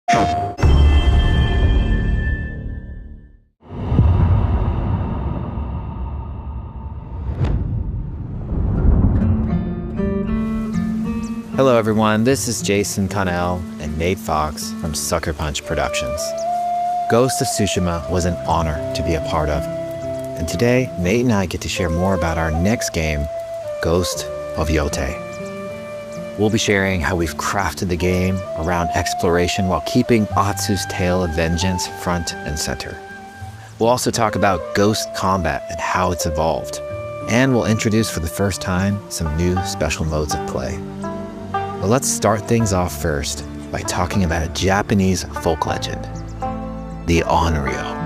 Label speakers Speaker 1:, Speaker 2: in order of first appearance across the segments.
Speaker 1: Hello everyone, this is Jason Connell and Nate Fox from Sucker Punch Productions. Ghost of Tsushima was an honor to be a part of. And today, Nate and I get to share more about our next game, Ghost of Yōtei. We'll be sharing how we've crafted the game around exploration while keeping Atsu's tale of vengeance front and center. We'll also talk about ghost combat and how it's evolved. And we'll introduce for the first time some new special modes of play. But let's start things off first by talking about a Japanese folk legend, the Onryo.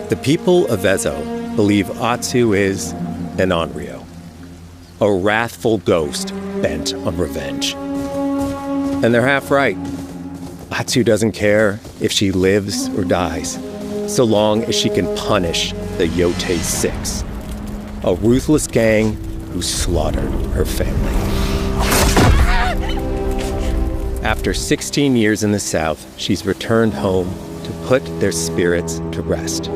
Speaker 2: The people of Ezo believe Atsu is an Onryo, a wrathful ghost bent on revenge. And they're half right. Atsu doesn't care if she lives or dies, so long as she can punish the Yōtei 6, a ruthless gang who slaughtered her family. After 16 years in the South, she's returned home to put their spirits to rest.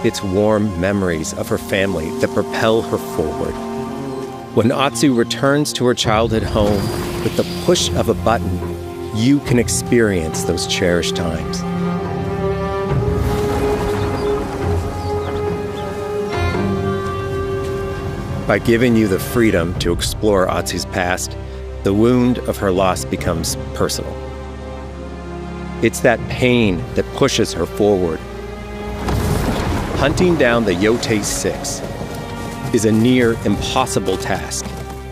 Speaker 2: It's warm memories of her family that propel her forward. When Atsu returns to her childhood home, with the push of a button, you can experience those cherished times. By giving you the freedom to explore Atsu's past, the wound of her loss becomes personal. It's that pain that pushes her forward. Hunting down the Yōtei 6 is a near impossible task.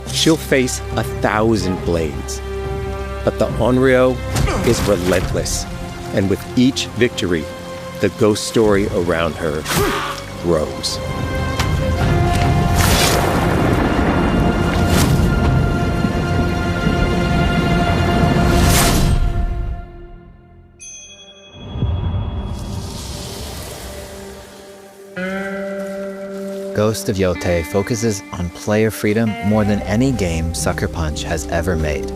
Speaker 2: She'll face 1,000 blades. But the Onryo is relentless, and with each victory, the ghost story around her grows.
Speaker 1: Ghost of Yōtei focuses on player freedom more than any game Sucker Punch has ever made.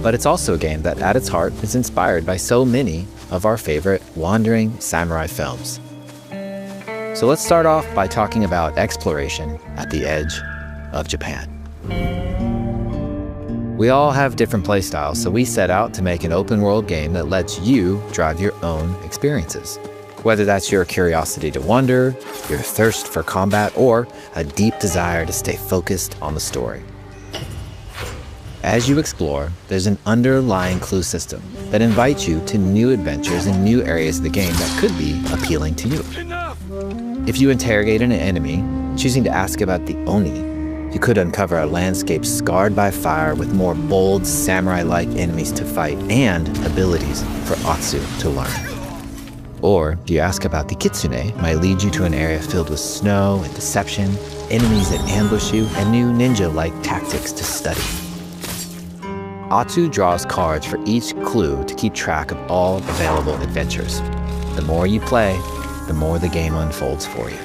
Speaker 1: But it's also a game that at its heart is inspired by so many of our favorite wandering samurai films. So let's start off by talking about exploration at the edge of Japan. We all have different playstyles, so we set out to make an open world game that lets you drive your own experiences. Whether that's your curiosity to wonder, your thirst for combat, or a deep desire to stay focused on the story. As you explore, there's an underlying clue system that invites you to new adventures in new areas of the game that could be appealing to you. If you interrogate an enemy, choosing to ask about the Oni, you could uncover a landscape scarred by fire with more bold, samurai-like enemies to fight and abilities for Atsu to learn. Or, if you ask about the Kitsune, might lead you to an area filled with snow and deception, enemies that ambush you, and new ninja-like tactics to study. Atsu draws cards for each clue to keep track of all available adventures. The more you play, the more the game unfolds for you.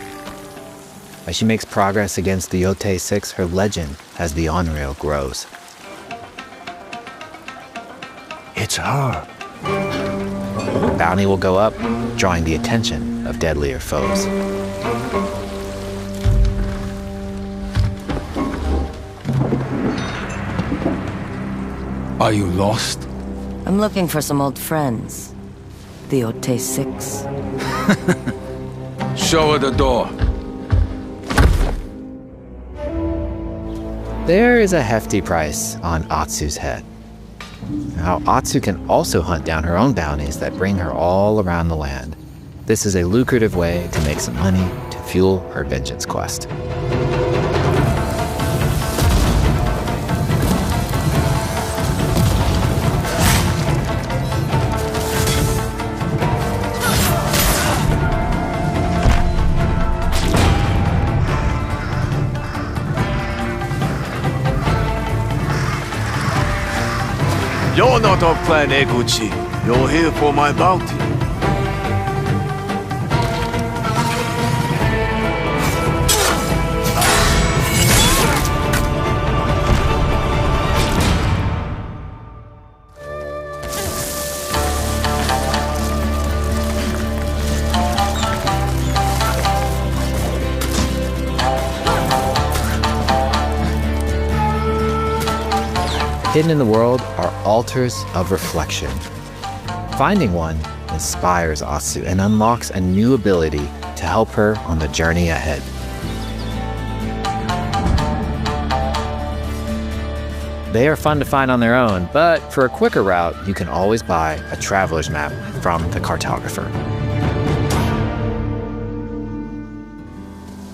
Speaker 1: As she makes progress against the Yōtei 6, her legend as the Onryo grows.
Speaker 3: It's her.
Speaker 1: Bounty will go up, drawing the attention of deadlier foes.
Speaker 3: Are you lost?
Speaker 4: I'm looking for some old friends. The Yōtei 6.
Speaker 3: Show her the door.
Speaker 1: There is a hefty price on Atsu's head. Now, Atsu can also hunt down her own bounties that bring her all around the land. This is a lucrative way to make some money to fuel her vengeance quest.
Speaker 3: You're not of Clan Eguchi. You're here for my bounty.
Speaker 1: Hidden in the world are altars of reflection. Finding one inspires Atsu and unlocks a new ability to help her on the journey ahead. They are fun to find on their own, but for a quicker route, you can always buy a traveler's map from the cartographer.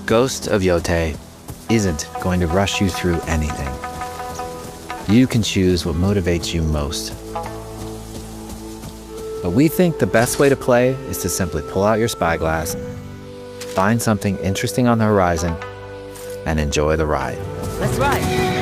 Speaker 1: Ghost of Yōtei isn't going to rush you through anything. You can choose what motivates you most. But we think the best way to play is to simply pull out your spyglass, find something interesting on the horizon, and enjoy the ride.
Speaker 4: Let's ride.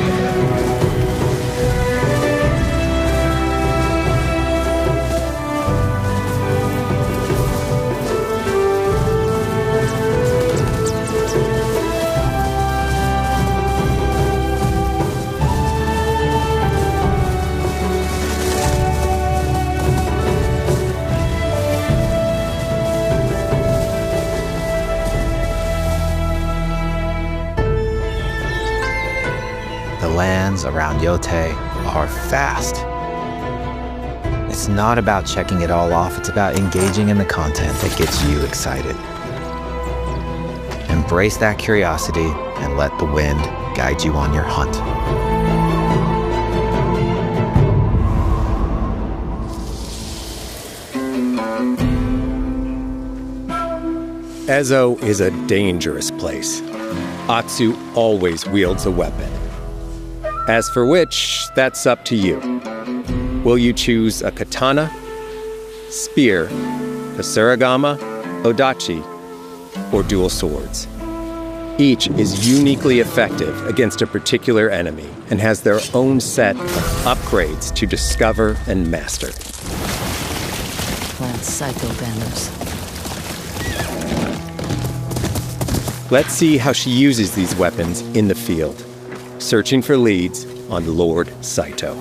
Speaker 1: The lands around Yōtei are fast. It's not about checking it all off, it's about engaging in the content that gets you excited. Embrace that curiosity and let the wind guide you on your hunt.
Speaker 2: Ezo is a dangerous place. Atsu always wields a weapon. As for which, that's up to you. Will you choose a katana, spear, kasuragama, odachi, or dual swords? Each is uniquely effective against a particular enemy and has their own set of upgrades to discover and master.
Speaker 4: Clan Saito banners.
Speaker 2: Let's see how she uses these weapons in the field, searching for leads on Lord Saito.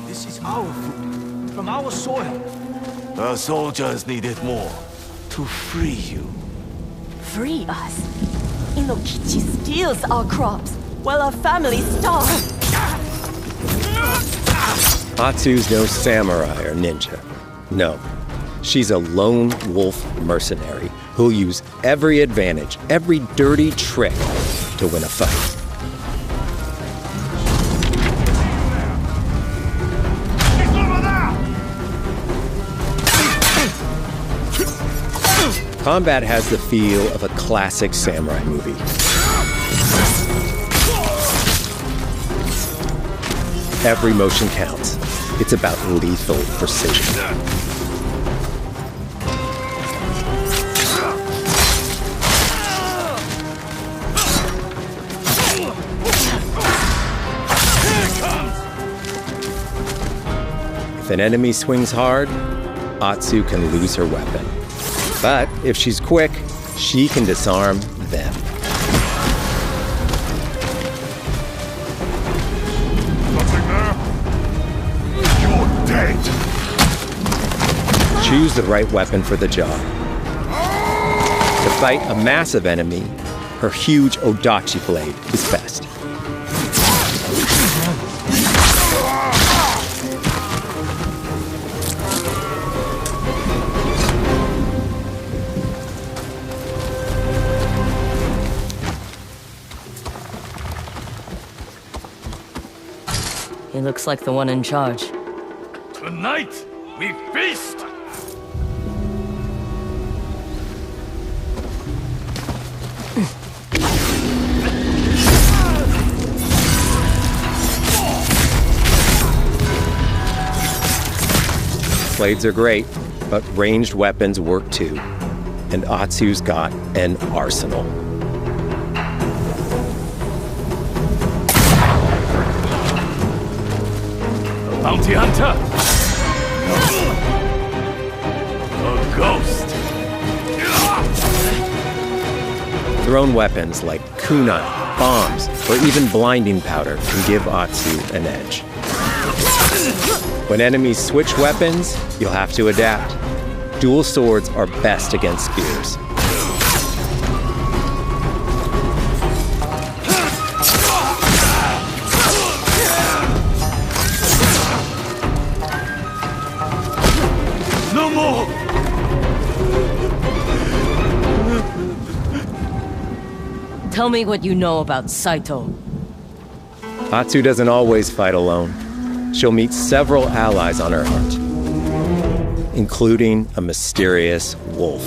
Speaker 3: This is our food, from our soil. The soldiers need it more to free you.
Speaker 5: Free us. Inokichi steals our crops while our families starve.
Speaker 2: Atsu's no samurai or ninja. No, she's a lone wolf mercenary who'll use every advantage, every dirty trick to win a fight. Combat has the feel of a classic samurai movie. Every motion counts. It's about lethal precision. If an enemy swings hard, Atsu can lose her weapon. But if she's quick, she can disarm them.
Speaker 3: Nothing there? You're dead!
Speaker 2: Choose the right weapon for the job. To fight a massive enemy, her huge odachi blade is best.
Speaker 4: He looks like the one in charge.
Speaker 3: Tonight, we feast!
Speaker 2: Blades are great, but ranged weapons work too. And Atsu's got an arsenal.
Speaker 3: Bounty hunter! A ghost!
Speaker 2: Thrown weapons like kunai, bombs, or even blinding powder can give Atsu an edge. When enemies switch weapons, you'll have to adapt. Dual swords are best against spears.
Speaker 3: No more!
Speaker 4: Tell me what you know about Saito.
Speaker 2: Atsu doesn't always fight alone. She'll meet several allies on her hunt, including a mysterious wolf.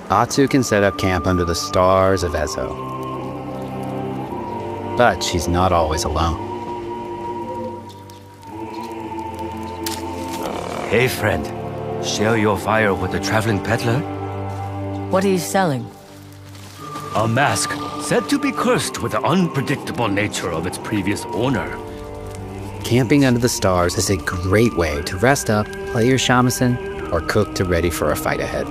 Speaker 1: Atsu can set up camp under the stars of Ezo. But she's not always alone.
Speaker 3: Hey, friend. Share your fire with the traveling peddler?
Speaker 4: What are you selling?
Speaker 3: A mask said to be cursed with the unpredictable nature of its previous owner.
Speaker 1: Camping under the stars is a great way to rest up, play your shamisen, or cook to ready for a fight ahead.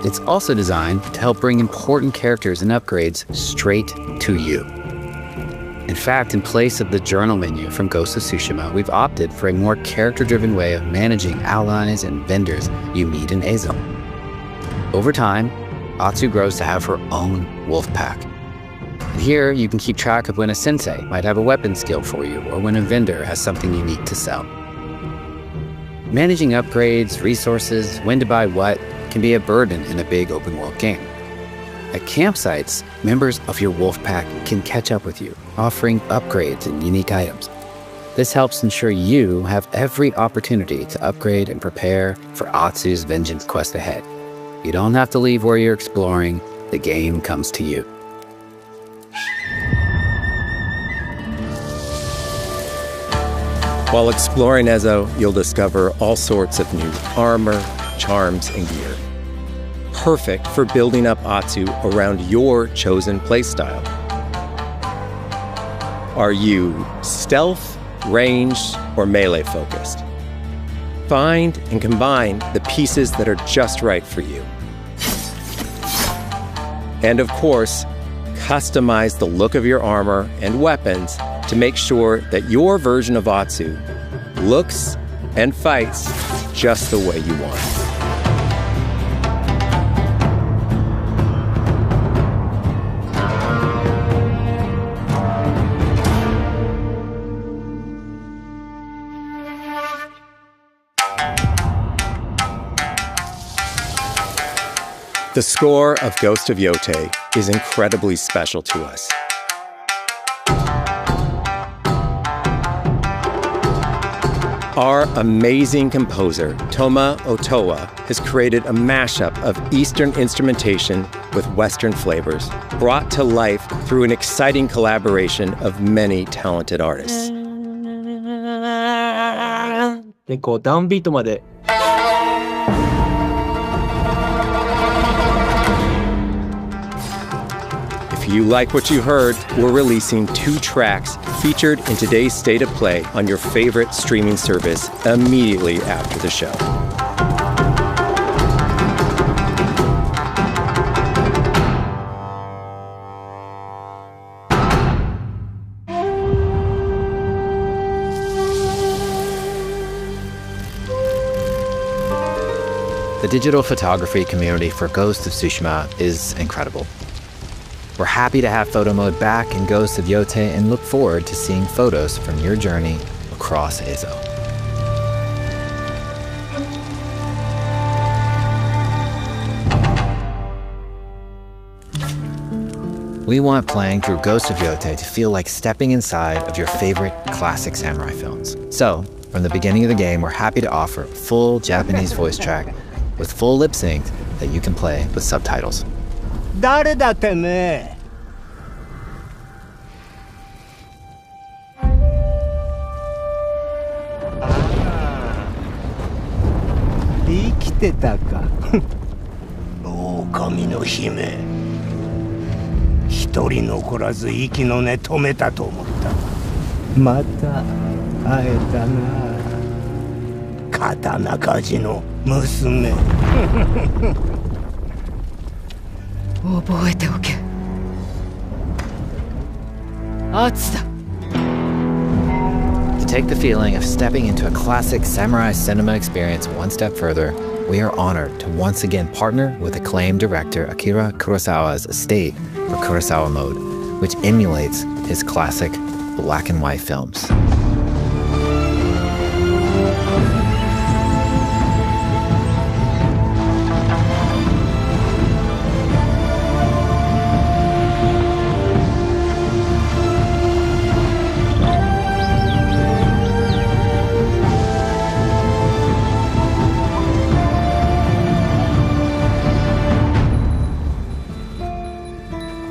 Speaker 1: It's also designed to help bring important characters and upgrades straight to you. In fact, in place of the journal menu from Ghost of Tsushima, we've opted for a more character-driven way of managing allies and vendors you meet in Ezo. Over time, Atsu grows to have her own wolf pack. And here, you can keep track of when a sensei might have a weapon skill for you, or when a vendor has something unique to sell. Managing upgrades, resources, when to buy what, can be a burden in a big open-world game. At campsites, members of your wolf pack can catch up with you, offering upgrades and unique items. This helps ensure you have every opportunity to upgrade and prepare for Atsu's vengeance quest ahead. You don't have to leave where you're exploring, the game comes to you.
Speaker 2: While exploring Ezo, you'll discover all sorts of new armor, charms, and gear. Perfect for building up Atsu around your chosen playstyle. Are you stealth, ranged, or melee focused? Find and combine the pieces that are just right for you. And of course, customize the look of your armor and weapons to make sure that your version of Atsu looks and fights just the way you want. The score of Ghost of Yōtei is incredibly special to us. Our amazing composer, Toma Otoa, has created a mashup of Eastern instrumentation with Western flavors, brought to life through an exciting collaboration of many talented artists.
Speaker 6: でこうダウンビートまで
Speaker 2: If you like what you heard, we're releasing 2 tracks featured in today's State of Play on your favorite streaming service immediately after the show.
Speaker 1: The digital photography community for Ghost of Tsushima is incredible. We're happy to have photo mode back in Ghost of Yōtei and look forward to seeing photos from your journey across Ezo. We want playing through Ghost of Yōtei to feel like stepping inside of your favorite classic samurai films. So, from the beginning of the game, we're happy to offer a full Japanese voice track with full lip sync that you can play with subtitles.
Speaker 6: 誰だてめえ DK 来てたか。
Speaker 7: 狼の姫。一人残らず息の根止めたと思った。
Speaker 6: また会えたな。
Speaker 7: 刀鍛冶の娘。
Speaker 4: 覚えておけ。圧だ。
Speaker 1: To take the feeling of stepping into a classic samurai cinema experience one step further, we are honored to once again partner with acclaimed director Akira Kurosawa's estate for Kurosawa Mode, which emulates his classic black and white films.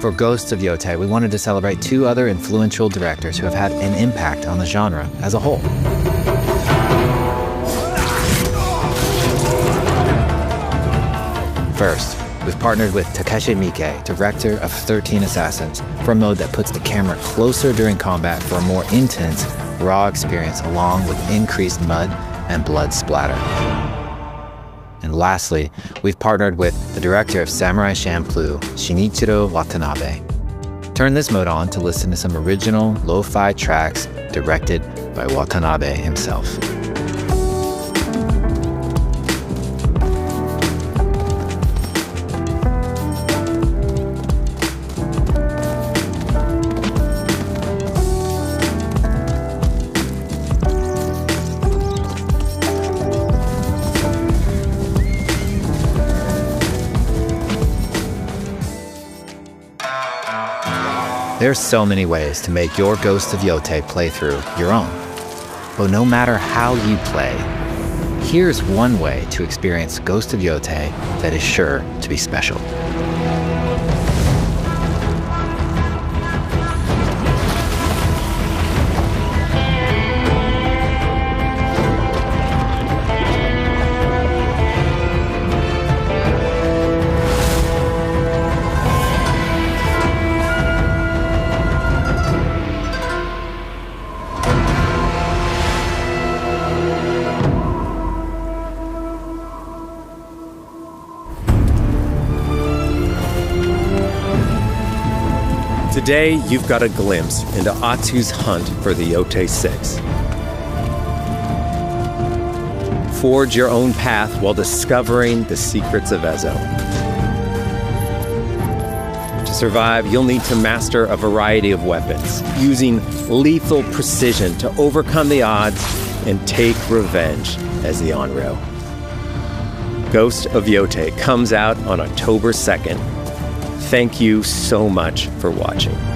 Speaker 1: For Ghosts of Yōtei, we wanted to celebrate two other influential directors who have had an impact on the genre as a whole. First, we've partnered with Takeshi Miike, director of 13 Assassins, for a mode that puts the camera closer during combat for a more intense, raw experience along with increased mud and blood splatter. And lastly, we've partnered with the director of Samurai Champloo, Shinichiro Watanabe. Turn this mode on to listen to some original lo-fi tracks directed by Watanabe himself. There's so many ways to make your Ghost of Yōtei playthrough your own. But no matter how you play, here's one way to experience Ghost of Yōtei that is sure to be special.
Speaker 2: Today, you've got a glimpse into Atsu's hunt for the Yōtei 6. Forge your own path while discovering the secrets of Ezo. To survive, you'll need to master a variety of weapons, using lethal precision to overcome the odds and take revenge as the Onryo. Ghost of Yōtei comes out on October 2nd. Thank you so much for watching.